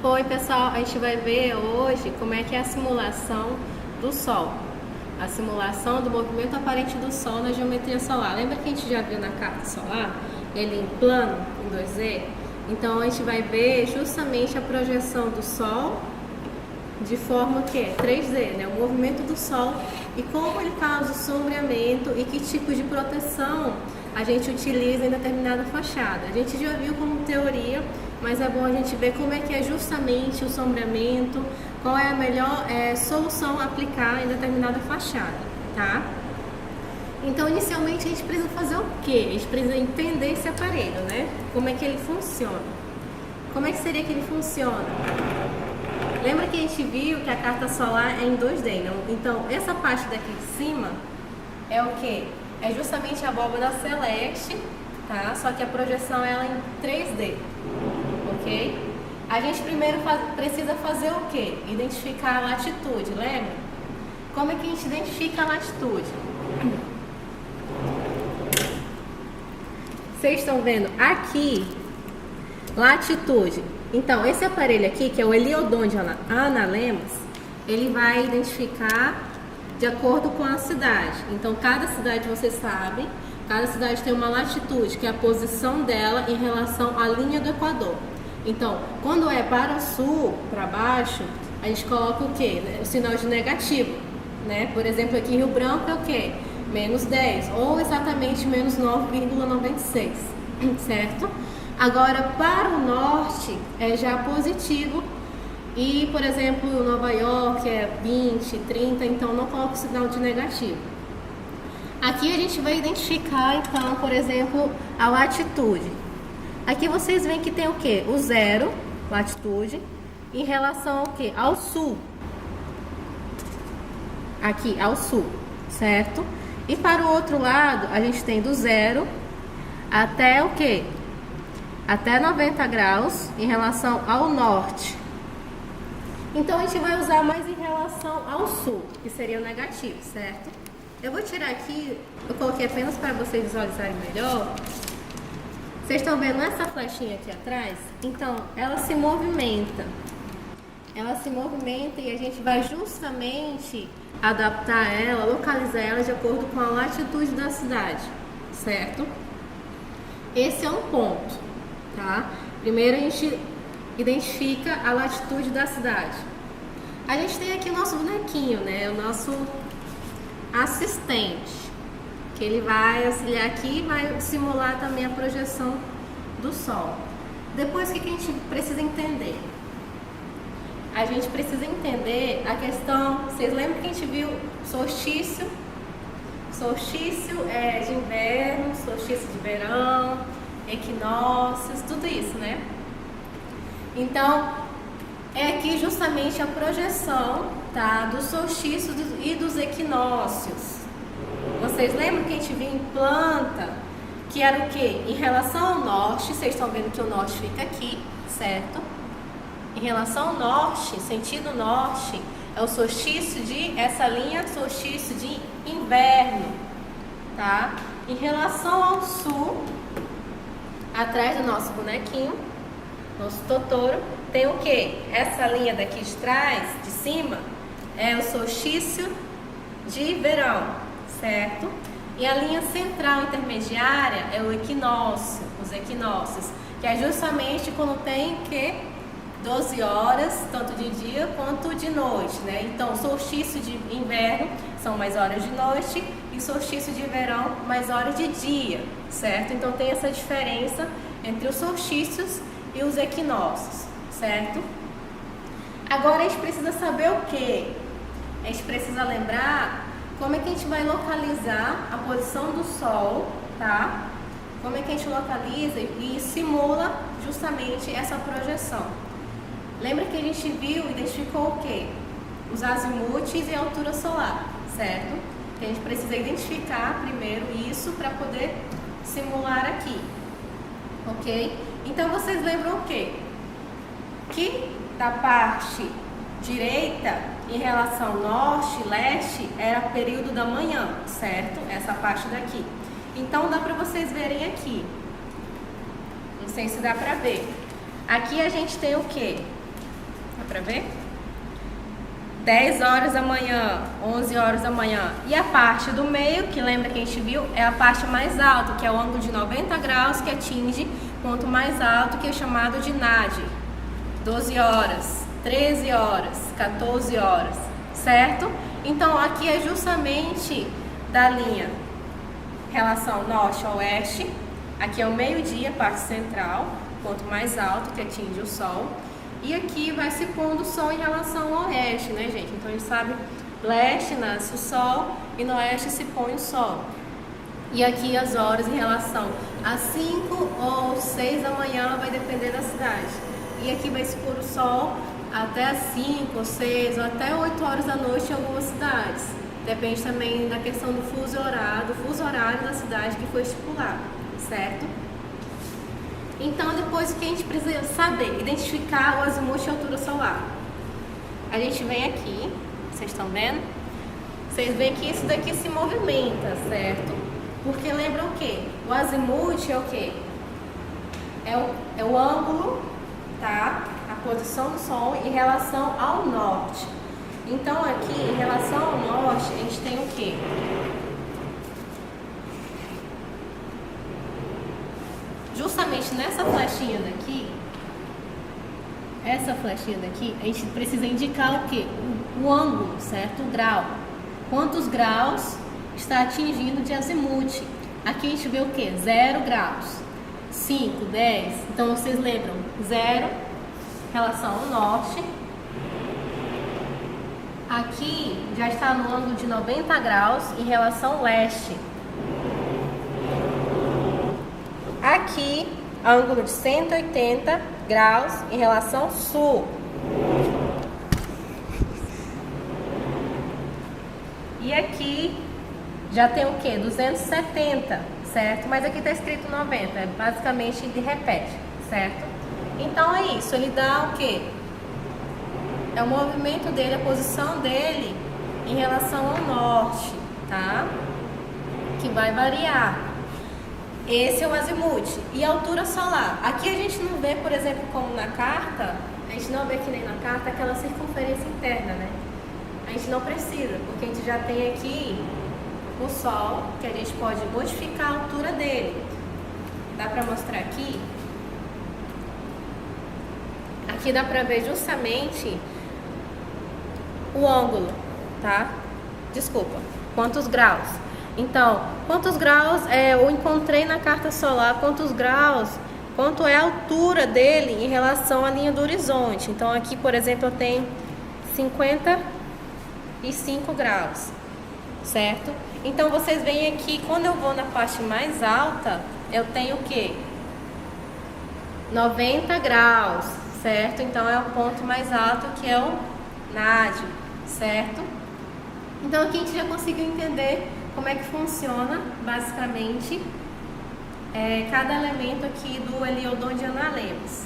Oi pessoal, a gente vai ver hoje como é que é a simulação do Sol. A simulação do movimento aparente do Sol na geometria solar. Lembra que a gente já viu na carta solar? Ele em plano, em 2D? Então a gente vai ver justamente a projeção do Sol de forma que é 3D, né? O movimento do Sol e como ele causa o sombreamento e que tipo de proteção a gente utiliza em determinada fachada. A gente já viu como teoria, mas é bom a gente ver como é que é justamente o sombreamento, qual é a melhor solução a aplicar em determinada fachada, tá? Então, inicialmente, a gente precisa fazer o quê? A gente precisa entender esse aparelho, né? Como é que ele funciona. Como é que seria que ele funciona? Lembra que a gente viu que a carta solar é em 2D, não? Então, essa parte daqui de cima é o quê? É justamente a abóbora celeste, tá? Só que a projeção ela é em 3D, ok? A gente primeiro precisa fazer o quê? Identificar a latitude, lembra? Como é que a gente identifica a latitude? Vocês estão vendo aqui, latitude. Então, esse aparelho aqui, que é o Heliodonte Analemmas, ele vai identificar de acordo com a cidade. Então, cada cidade, vocês sabem, cada cidade tem uma latitude, que é a posição dela em relação à linha do Equador. Então, quando é para o sul, para baixo, a gente coloca o quê? O sinal de negativo, né? Por exemplo, aqui em Rio Branco é o quê? Menos 10, ou exatamente menos 9,96, certo? Agora, para o norte, é já positivo. E, por exemplo, Nova York é 20, 30, então não coloca o sinal de negativo. Aqui a gente vai identificar, então, por exemplo, a latitude. Aqui vocês veem que tem o quê? O zero, latitude, em relação ao quê? Ao sul. Aqui, ao sul, certo? E para o outro lado, a gente tem do zero até o quê? Até 90 graus em relação ao norte. Então, a gente vai usar mais em relação ao sul, que seria o negativo, certo? Eu vou tirar aqui, eu coloquei apenas para vocês visualizarem melhor. Vocês estão vendo essa flechinha aqui atrás? Então, ela se movimenta. Ela se movimenta e a gente vai justamente adaptar ela, localizar ela de acordo com a latitude da cidade, certo? Esse é um ponto, tá? Primeiro a gente identifica a latitude da cidade. A gente tem aqui o nosso bonequinho, né? O nosso assistente, que ele vai auxiliar aqui e vai simular também a projeção do Sol. Depois, o que a gente precisa entender? A gente precisa entender a questão... Vocês lembram que a gente viu solstício? Solstício é de inverno, solstício de verão, equinócios, tudo isso, né? Então, é aqui justamente a projeção, tá, dos solstícios e dos equinócios. Vocês lembram que a gente viu em planta, que era o quê? Em relação ao norte, vocês estão vendo que o norte fica aqui, certo? Em relação ao norte, sentido norte, é o solstício de, essa linha, solstício de inverno, tá? Em relação ao sul, atrás do nosso bonequinho, nosso Totoro, tem o que? Essa linha daqui de trás, de cima, é o solstício de verão, certo? E a linha central intermediária é o equinócio, os equinócios, que é justamente quando tem que 12 horas, tanto de dia quanto de noite, né? Então, solstício de inverno são mais horas de noite e solstício de verão mais horas de dia, certo? Então, tem essa diferença entre os solstícios e os equinócios, certo? Agora, a gente precisa saber o quê? A gente precisa lembrar como é que a gente vai localizar a posição do Sol, tá? Como é que a gente localiza e simula justamente essa projeção. Lembra que a gente viu, identificou o quê? Os azimutes e a altura solar, certo? Que a gente precisa identificar primeiro isso para poder simular aqui, ok? Então, vocês lembram o quê? Que da parte direita, em relação norte e leste, era período da manhã, certo? Essa parte daqui. Então, dá para vocês verem aqui. Não sei se dá para ver. Aqui a gente tem o quê? Dá pra ver? 10 horas da manhã, 11 horas da manhã. E a parte do meio, que lembra que a gente viu, é a parte mais alta, que é o ângulo de 90 graus que atinge ponto mais alto, que é chamado de NAD. 12 horas, 13 horas, 14 horas, certo? Então aqui é justamente da linha relação norte a oeste. Aqui é o meio-dia, parte central, ponto mais alto que atinge o sol. E aqui vai se pondo o sol em relação ao oeste, né, gente? Então a gente sabe, leste nasce o sol e no oeste se põe o sol. E aqui as horas em relação às 5 ou 6 da manhã, vai depender da cidade. E aqui vai se pôr o sol até às 5 ou 6 ou até 8 horas da noite em algumas cidades. Depende também da questão do fuso horário da cidade que foi estipulado, certo? Então, depois o que a gente precisa saber? Identificar o azimuth e a altura solar. A gente vem aqui, vocês estão vendo? Vocês veem que isso daqui se movimenta, certo? Porque lembra o quê? O azimuth é o quê? É o ângulo, tá? A posição do Sol em relação ao norte. Então, aqui, em relação ao norte, a gente tem o quê? Justamente nessa flechinha daqui, essa flechinha daqui, a gente precisa indicar o quê? O ângulo, certo? O grau. Quantos graus está atingindo de azimuth? Aqui a gente vê o quê? 0 graus. 5, 10. Então vocês lembram? 0 em relação ao norte. Aqui já está no ângulo de 90 graus em relação ao leste. Aqui, ângulo de 180 graus em relação ao sul. E aqui já tem o que? 270, certo? Mas aqui está escrito 90, basicamente ele repete, certo? Então é isso, ele dá o que? É o movimento dele, a posição dele em relação ao norte, tá? Que vai variar. Esse é o azimuth. E a altura solar. Aqui a gente não vê, por exemplo, como na carta, a gente não vê que nem na carta aquela circunferência interna, né? A gente não precisa, porque a gente já tem aqui o Sol, que a gente pode modificar a altura dele. Dá pra mostrar aqui? Aqui dá pra ver justamente o ângulo, tá? Desculpa, quantos graus. Então, quantos graus eu encontrei na carta solar, quanto é a altura dele em relação à linha do horizonte. Então, aqui, por exemplo, eu tenho 55 graus, certo? Então, vocês veem aqui, quando eu vou na parte mais alta, eu tenho o quê? 90 graus, certo? Então, é o ponto mais alto, que é o NAD, certo? Então, aqui a gente já conseguiu entender como é que funciona, basicamente, cada elemento aqui do Heliodon de Ana Lemos.